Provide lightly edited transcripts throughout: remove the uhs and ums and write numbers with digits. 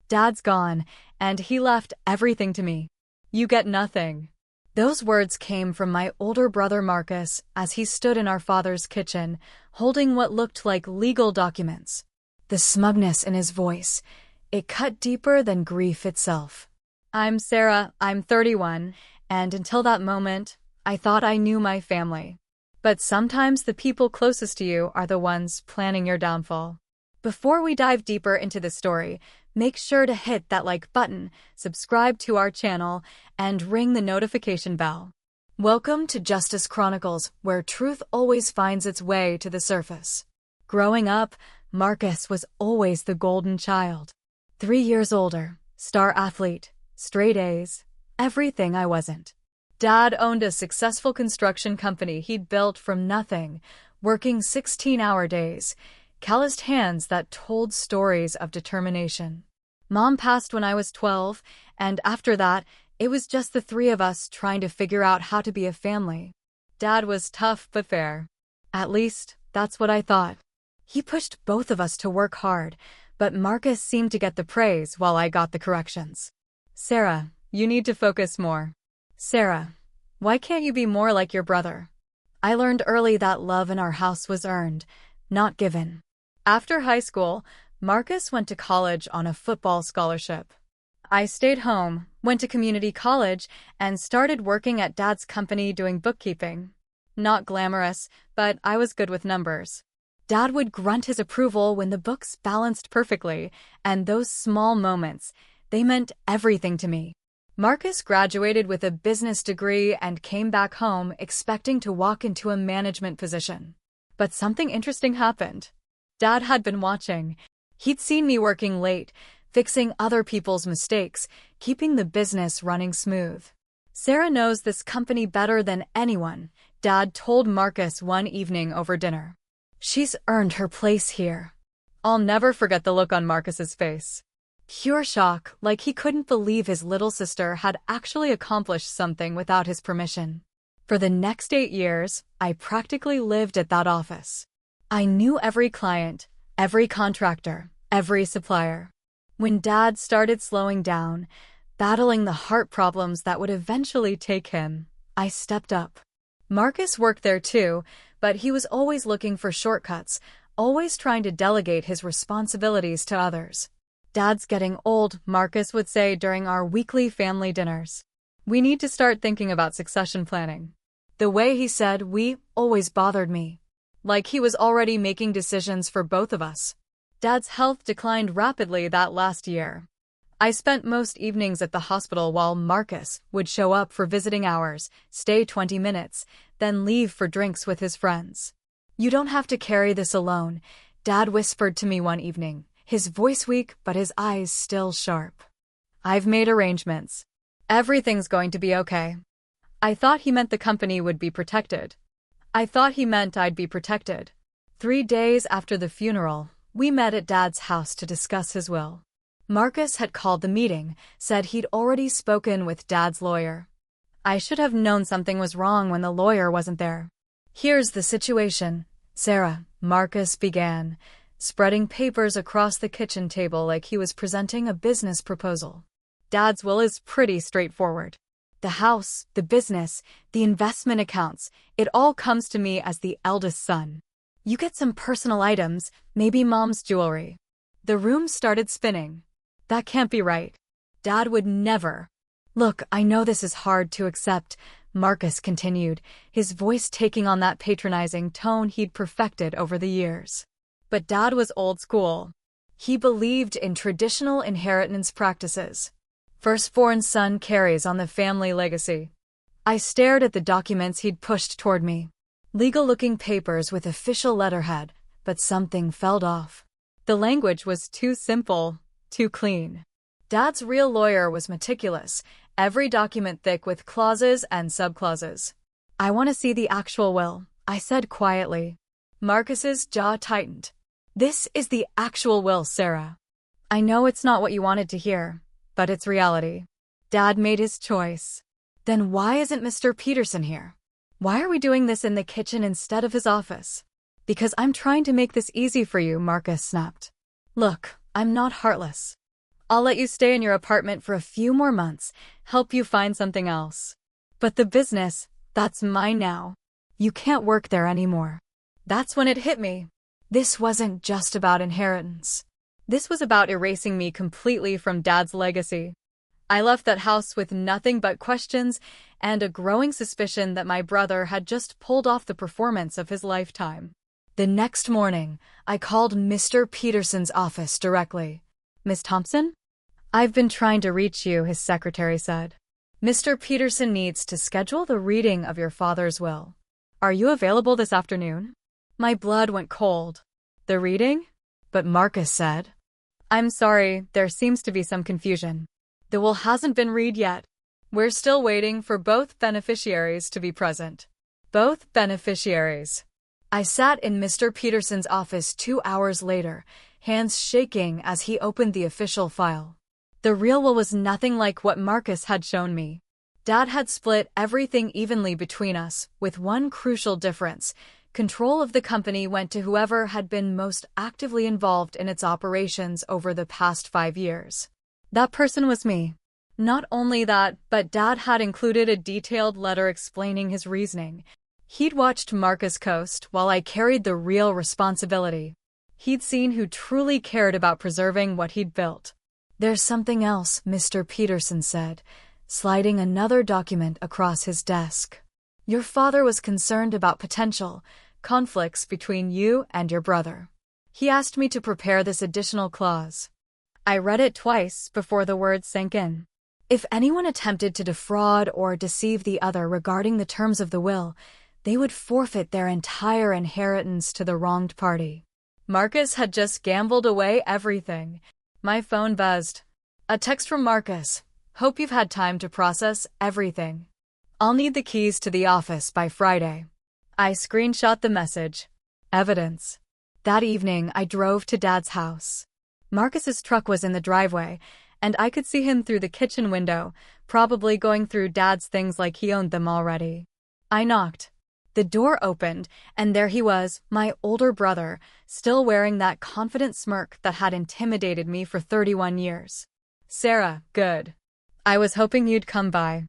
Dad's gone, and he left everything to me. You get nothing. Those words came from my older brother Marcus as he stood in our father's kitchen, holding what looked like legal documents. The smugness in his voice, it cut deeper than grief itself. I'm Sarah, I'm 31, and until that moment, I thought I knew my family. But sometimes the people closest to you are the ones planning your downfall. Before we dive deeper into the story, make sure to hit that like button, subscribe to our channel, and ring the notification bell. Welcome to Justice Chronicles, where truth always finds its way to the surface. Growing up, Marcus was always the golden child. 3 years older, star athlete, straight A's, everything I wasn't. Dad owned a successful construction company he'd built from nothing, working 16-hour days, calloused hands that told stories of determination. Mom passed when I was 12, and after that, it was just the three of us trying to figure out how to be a family. Dad was tough but fair. At least, that's what I thought. He pushed both of us to work hard, but Marcus seemed to get the praise while I got the corrections. Sarah, you need to focus more. Sarah, why can't you be more like your brother? I learned early that love in our house was earned, not given. After high school, Marcus went to college on a football scholarship. I stayed home, went to community college, and started working at Dad's company doing bookkeeping. Not glamorous, but I was good with numbers. Dad would grunt his approval when the books balanced perfectly, and those small moments, they meant everything to me. Marcus graduated with a business degree and came back home expecting to walk into a management position. But something interesting happened. Dad had been watching. He'd seen me working late, fixing other people's mistakes, keeping the business running smooth. Sarah knows this company better than anyone, Dad told Marcus one evening over dinner. She's earned her place here. I'll never forget the look on Marcus's face. Pure shock, like he couldn't believe his little sister had actually accomplished something without his permission. For the next 8 years, I practically lived at that office. I knew every client, every contractor, every supplier. When Dad started slowing down, battling the heart problems that would eventually take him, I stepped up. Marcus worked there too, but he was always looking for shortcuts, always trying to delegate his responsibilities to others. Dad's getting old, Marcus would say during our weekly family dinners. We need to start thinking about succession planning. The way he said we always bothered me. Like he was already making decisions for both of us. Dad's health declined rapidly that last year. I spent most evenings at the hospital while Marcus would show up for visiting hours, stay 20 minutes, then leave for drinks with his friends. You don't have to carry this alone, Dad whispered to me one evening, his voice weak but his eyes still sharp. I've made arrangements. Everything's going to be okay. I thought he meant the company would be protected. I thought he meant I'd be protected. 3 days after the funeral, we met at Dad's house to discuss his will. Marcus had called the meeting, said he'd already spoken with Dad's lawyer. I should have known something was wrong when the lawyer wasn't there. Here's the situation, Sarah, Marcus began, spreading papers across the kitchen table like he was presenting a business proposal. Dad's will is pretty straightforward. The house, the business, the investment accounts, it all comes to me as the eldest son. You get some personal items, maybe Mom's jewelry. The room started spinning. That can't be right. Dad would never. Look, I know this is hard to accept, Marcus continued, his voice taking on that patronizing tone he'd perfected over the years. But Dad was old school. He believed in traditional inheritance practices. Firstborn son carries on the family legacy. I stared at the documents he'd pushed toward me. Legal-looking papers with official letterhead, but something felt off. The language was too simple, too clean. Dad's real lawyer was meticulous, every document thick with clauses and subclauses. I want to see the actual will, I said quietly. Marcus's jaw tightened. This is the actual will, Sarah. I know it's not what you wanted to hear, but it's reality. Dad made his choice. Then why isn't Mr. Peterson here? Why are we doing this in the kitchen instead of his office? Because I'm trying to make this easy for you, Marcus snapped. Look, I'm not heartless. I'll let you stay in your apartment for a few more months, help you find something else. But the business, that's mine now. You can't work there anymore. That's when it hit me. This wasn't just about inheritance. This was about erasing me completely from Dad's legacy. I left that house with nothing but questions and a growing suspicion that my brother had just pulled off the performance of his lifetime. The next morning, I called Mr. Peterson's office directly. Miss Thompson? I've been trying to reach you, his secretary said. Mr. Peterson needs to schedule the reading of your father's will. Are you available this afternoon? My blood went cold. The reading? But Marcus said. I'm sorry, there seems to be some confusion. The will hasn't been read yet. We're still waiting for both beneficiaries to be present. Both beneficiaries. I sat in Mr. Peterson's office 2 hours later, hands shaking as he opened the official file. The real will was nothing like what Marcus had shown me. Dad had split everything evenly between us, with one crucial difference. Control of the company went to whoever had been most actively involved in its operations over the past 5 years. That person was me. Not only that, but Dad had included a detailed letter explaining his reasoning. He'd watched Marcus coast while I carried the real responsibility. He'd seen who truly cared about preserving what he'd built. There's something else, Mr. Peterson said, sliding another document across his desk. Your father was concerned about potential conflicts between you and your brother. He asked me to prepare this additional clause. I read it twice before the words sank in. If anyone attempted to defraud or deceive the other regarding the terms of the will, they would forfeit their entire inheritance to the wronged party. Marcus had just gambled away everything. My phone buzzed. A text from Marcus. Hope you've had time to process everything. I'll need the keys to the office by Friday. I screenshot the message. Evidence. That evening, I drove to Dad's house. Marcus's truck was in the driveway, and I could see him through the kitchen window, probably going through Dad's things like he owned them already. I knocked. The door opened, and there he was, my older brother, still wearing that confident smirk that had intimidated me for 31 years. Sarah, good. I was hoping you'd come by.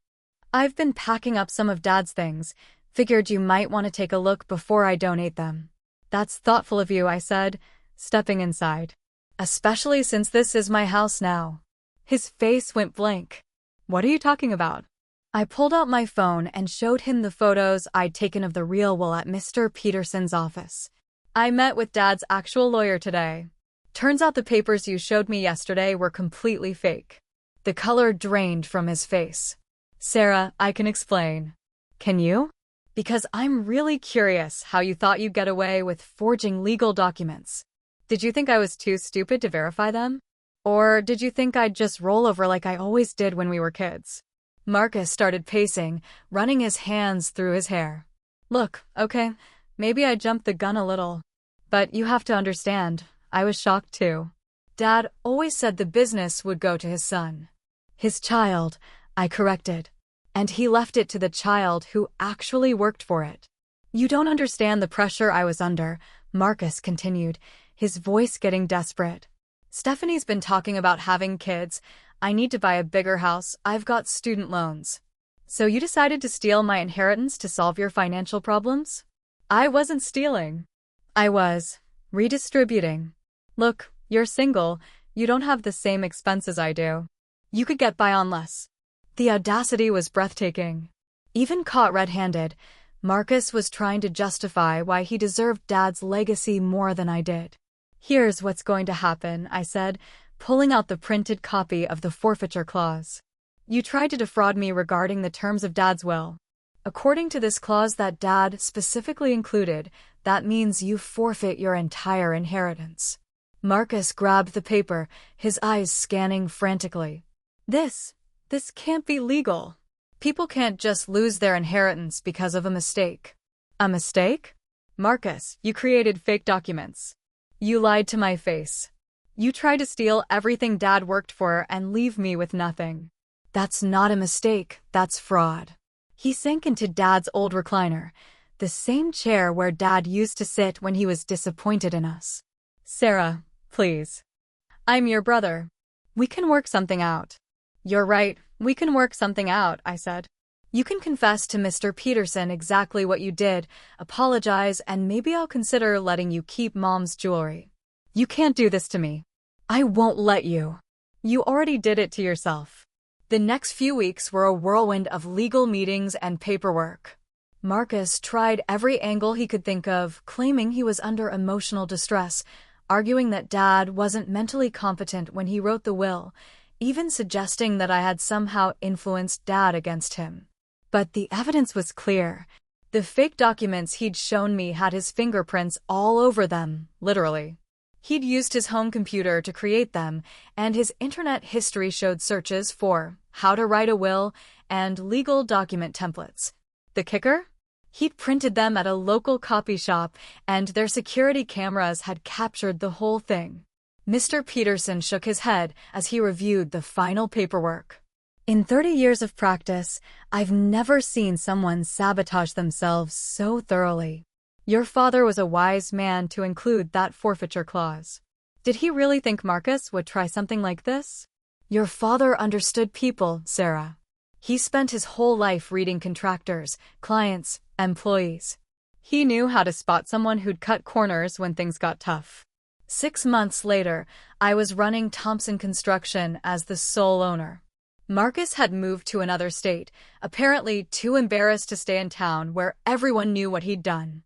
I've been packing up some of Dad's things. Figured you might want to take a look before I donate them. That's thoughtful of you, I said, stepping inside. Especially since this is my house now. His face went blank. What are you talking about? I pulled out my phone and showed him the photos I'd taken of the real will at Mr. Peterson's office. I met with Dad's actual lawyer today. Turns out the papers you showed me yesterday were completely fake. The color drained from his face. Sarah, I can explain. Can you? Because I'm really curious how you thought you'd get away with forging legal documents. Did you think I was too stupid to verify them? Or did you think I'd just roll over like I always did when we were kids? Marcus started pacing, running his hands through his hair. Look, okay, maybe I jumped the gun a little. But you have to understand, I was shocked too. Dad always said the business would go to his son. His child, I corrected. And he left it to the child who actually worked for it. You don't understand the pressure I was under, Marcus continued, his voice getting desperate. Stephanie's been talking about having kids. I need to buy a bigger house. I've got student loans. So you decided to steal my inheritance to solve your financial problems? I wasn't stealing. I was redistributing. Look, you're single. You don't have the same expenses I do. You could get by on less. The audacity was breathtaking. Even caught red-handed, Marcus was trying to justify why he deserved Dad's legacy more than I did. Here's what's going to happen, I said, pulling out the printed copy of the forfeiture clause. You tried to defraud me regarding the terms of Dad's will. According to this clause that Dad specifically included, that means you forfeit your entire inheritance. Marcus grabbed the paper, his eyes scanning frantically. This can't be legal. People can't just lose their inheritance because of a mistake. A mistake? Marcus, you created fake documents. You lied to my face. You tried to steal everything Dad worked for and leave me with nothing. That's not a mistake, that's fraud. He sank into Dad's old recliner, the same chair where Dad used to sit when he was disappointed in us. Sarah, please. I'm your brother. We can work something out. You're right, we can work something out, I said. You can confess to Mr. Peterson exactly what you did, apologize, and maybe I'll consider letting you keep Mom's jewelry. You can't do this to me. I won't let you. You already did it to yourself. The next few weeks were a whirlwind of legal meetings and paperwork. Marcus tried every angle he could think of, claiming he was under emotional distress, arguing that Dad wasn't mentally competent when he wrote the will, even suggesting that I had somehow influenced Dad against him. But the evidence was clear. The fake documents he'd shown me had his fingerprints all over them, literally. He'd used his home computer to create them, and his internet history showed searches for how to write a will and legal document templates. The kicker? He'd printed them at a local copy shop, and their security cameras had captured the whole thing. Mr. Peterson shook his head as he reviewed the final paperwork. In 30 years of practice, I've never seen someone sabotage themselves so thoroughly. Your father was a wise man to include that forfeiture clause. Did he really think Marcus would try something like this? Your father understood people, Sarah. He spent his whole life reading contractors, clients, employees. He knew how to spot someone who'd cut corners when things got tough. 6 months later, I was running Thompson Construction as the sole owner. Marcus had moved to another state, apparently too embarrassed to stay in town where everyone knew what he'd done.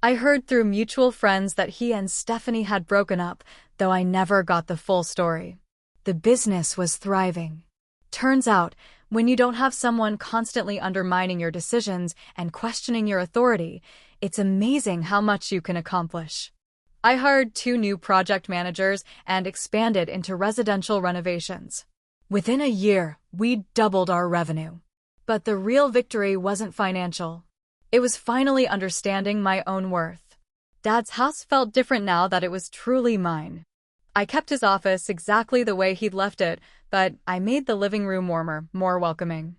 I heard through mutual friends that he and Stephanie had broken up, though I never got the full story. The business was thriving. Turns out, when you don't have someone constantly undermining your decisions and questioning your authority, it's amazing how much you can accomplish. I hired 2 new project managers and expanded into residential renovations. Within a year, we doubled our revenue. But the real victory wasn't financial. It was finally understanding my own worth. Dad's house felt different now that it was truly mine. I kept his office exactly the way he'd left it, but I made the living room warmer, more welcoming.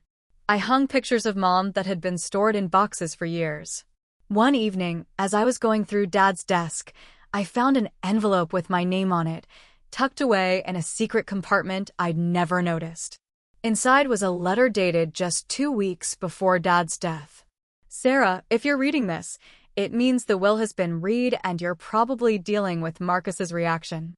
I hung pictures of Mom that had been stored in boxes for years. One evening, as I was going through Dad's desk, I found an envelope with my name on it, tucked away in a secret compartment I'd never noticed. Inside was a letter dated just 2 weeks before Dad's death. Sarah, if you're reading this, it means the will has been read and you're probably dealing with Marcus's reaction.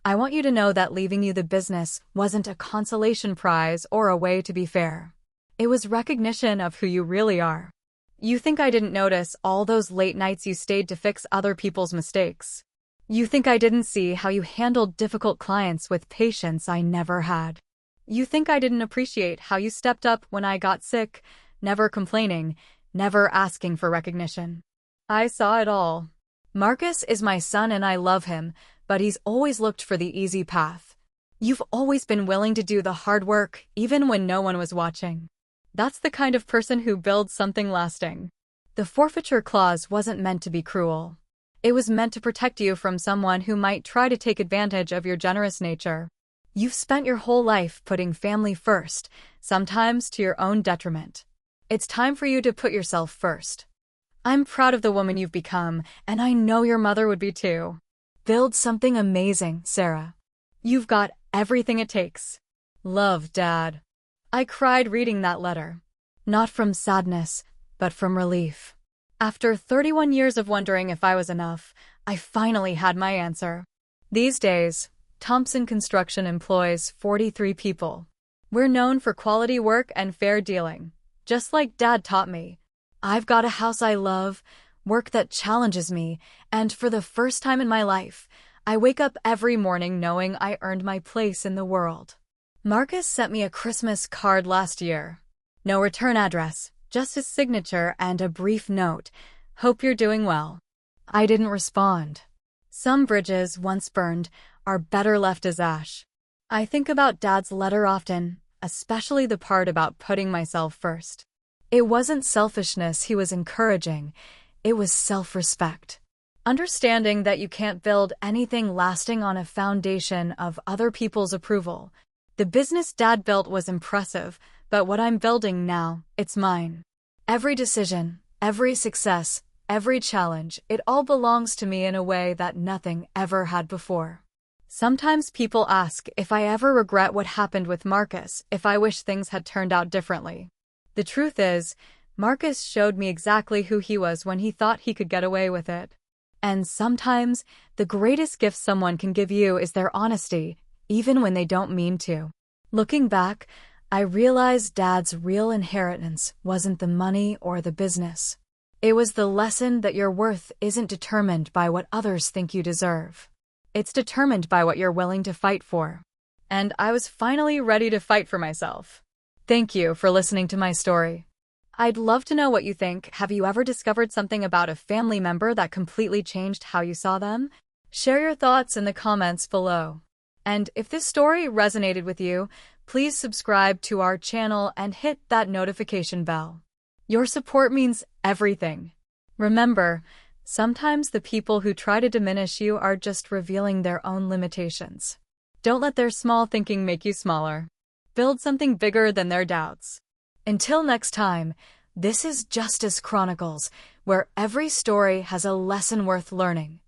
I want you to know that leaving you the business wasn't a consolation prize or a way to be fair. It was recognition of who you really are. You think I didn't notice all those late nights you stayed to fix other people's mistakes. You think I didn't see how you handled difficult clients with patience I never had. You think I didn't appreciate how you stepped up when I got sick, never complaining, never asking for recognition. I saw it all. Marcus is my son and I love him, but he's always looked for the easy path. You've always been willing to do the hard work, even when no one was watching. That's the kind of person who builds something lasting. The forfeiture clause wasn't meant to be cruel. It was meant to protect you from someone who might try to take advantage of your generous nature. You've spent your whole life putting family first, sometimes to your own detriment. It's time for you to put yourself first. I'm proud of the woman you've become, and I know your mother would be too. Build something amazing, Sarah. You've got everything it takes. Love, Dad. I cried reading that letter. Not from sadness, but from relief. After 31 years of wondering if I was enough, I finally had my answer. These days, Thompson Construction employs 43 people. We're known for quality work and fair dealing, just like Dad taught me. I've got a house I love, work that challenges me, and for the first time in my life, I wake up every morning knowing I earned my place in the world. Marcus sent me a Christmas card last year. No return address. Just his signature and a brief note. Hope you're doing well. I didn't respond. Some bridges, once burned, are better left as ash. I think about Dad's letter often, especially the part about putting myself first. It wasn't selfishness he was encouraging, it was self-respect. Understanding that you can't build anything lasting on a foundation of other people's approval. The business Dad built was impressive, but what I'm building now, it's mine. Every decision, every success, every challenge, it all belongs to me in a way that nothing ever had before. Sometimes people ask if I ever regret what happened with Marcus, if I wish things had turned out differently. The truth is, Marcus showed me exactly who he was when he thought he could get away with it. And sometimes, the greatest gift someone can give you is their honesty, even when they don't mean to. Looking back, I realized Dad's real inheritance wasn't the money or the business. It was the lesson that your worth isn't determined by what others think you deserve. It's determined by what you're willing to fight for. And I was finally ready to fight for myself. Thank you for listening to my story. I'd love to know what you think. Have you ever discovered something about a family member that completely changed how you saw them? Share your thoughts in the comments below. And if this story resonated with you, please subscribe to our channel and hit that notification bell. Your support means everything. Remember, sometimes the people who try to diminish you are just revealing their own limitations. Don't let their small thinking make you smaller. Build something bigger than their doubts. Until next time, this is Justice Chronicles, where every story has a lesson worth learning.